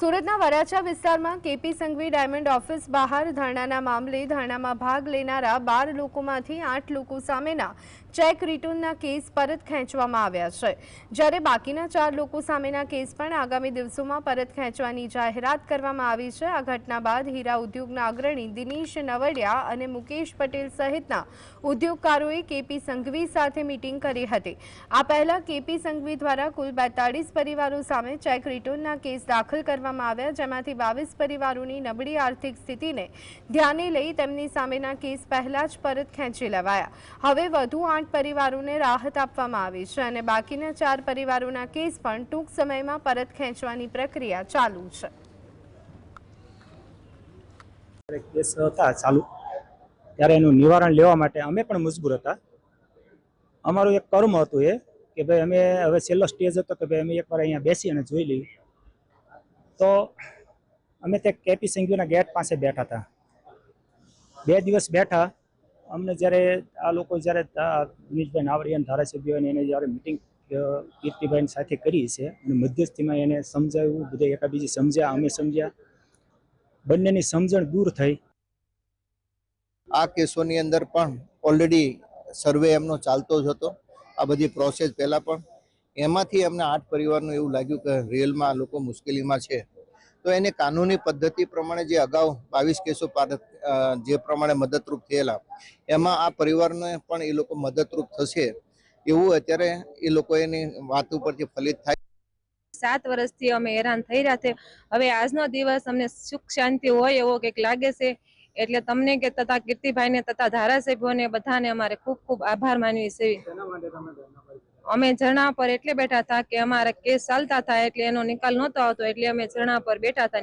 સુરતના વરાછા વિસ્તારમાં KP Sanghvi diamond office બહાર ધરણાના મામલે ધરણામાં ભાગ લેનારા 12 લોકોમાંથી 8 લોકો સામેના ચેક રિટર્નના કેસ પરત ખેંચવામાં આવ્યા છે, જ્યારે બાકીના 4 લોકો સામેના કેસ પણ આગામી દિવસોમાં પરત ખેંચવાની જાહેરાત કરવામાં આવી છે। આ ઘટના બાદ હીરા ઉદ્યોગના અગ્રણી દિનેશ નવડિયા અને મુકેશ પટેલ સહિતના ઉદ્યોગકારોએ કેપી સંઘવી સાથે મીટિંગ કરી હતી। આ પહેલા કેપી સંઘવી દ્વારા કુલ 42 પરિવારો સામે ચેક રિટર્નના કેસ દાખલ કરવામાં આવ્યા, જેમાંથી 22 પરિવારોની નબળી આર્થિક સ્થિતિને ધ્યાને લઈ તેમની સામેના કેસ પહેલા જ પરત ખેંચી લેવાયા। હવે વધુ 8 પરિવારોને રાહત આપવામાં આવી છે અને બાકીના 4 પરિવારોના કેસ પણ ટૂંક સમયમાં પરત ખેંચવાની પ્રક્રિયા ચાલુ છે। કેસ હતા ચાલુ ત્યારે એનું નિવારણ લેવા માટે અમે પણ મજબૂર હતા। અમારું એક કર્મ હતું એ કે ભાઈ અમે હવે છેલ્લો સ્ટેજ હતો કે ભાઈ અમે એકવાર અહીંયા બેસી અને જોઈ લઈએ। તો અમે તે કેપી સંઘવીના ગેટ પાસે બેઠા હતા। 2 દિવસ બેઠા। અમને જ્યારે આ લોકો જ્યારે દિનેશભાઈ નાવડિયા ધારાસભ્યોને એને જ્યારે મિટિંગ કીર્તિભાઈ સાથે કરી છે અને મધ્યસ્થીમાં એને સમજાવ્યું, બધા એકાબીજી સમજ્યા, અમે સમજ્યા, બંનેની સમજણ દૂર થઈ। આ કેસોની અંદર પણ ઓલરેડી સર્વે એમનો ચાલતો જ હતો, આ બધી પ્રોસેસ પહેલાં પણ। એમાંથી અમને 8 પરિવારનું એવું લાગ્યું કે રિયલમાં આ લોકો મુશ્કેલીમાં છે, તો એને કાનૂની પદ્ધતિ પ્રમાણે જે અગાઉ 22 કેસો જે પ્રમાણે મદદરૂપ થયેલા, એમાં આ પરિવારને પણ એ લોકો મદદરૂપ થશે એવું અત્યારે એ લોકો એની વાત ઉપરથી ફલિત થાય। 7 વર્ષથી અમે હેરાન થઈ રહ્યા છે। હવે આજનો દિવસ અમને સુખ શાંતિ હોય એવો કંઈક લાગે છે, એટલે તમને કે તથા કીર્તિભાઈને તથા ધારાસભ્યોને બધાને અમારે ખૂબ ખૂબ આભાર માનવી છે। અમે ધરણા પર એટલે બેઠા હતા કે અમારા કેસ ચાલતા હતા, એટલે એનો નિકાલ નહોતો આવતો, એટલે અમે ધરણા પર બેઠા હતા।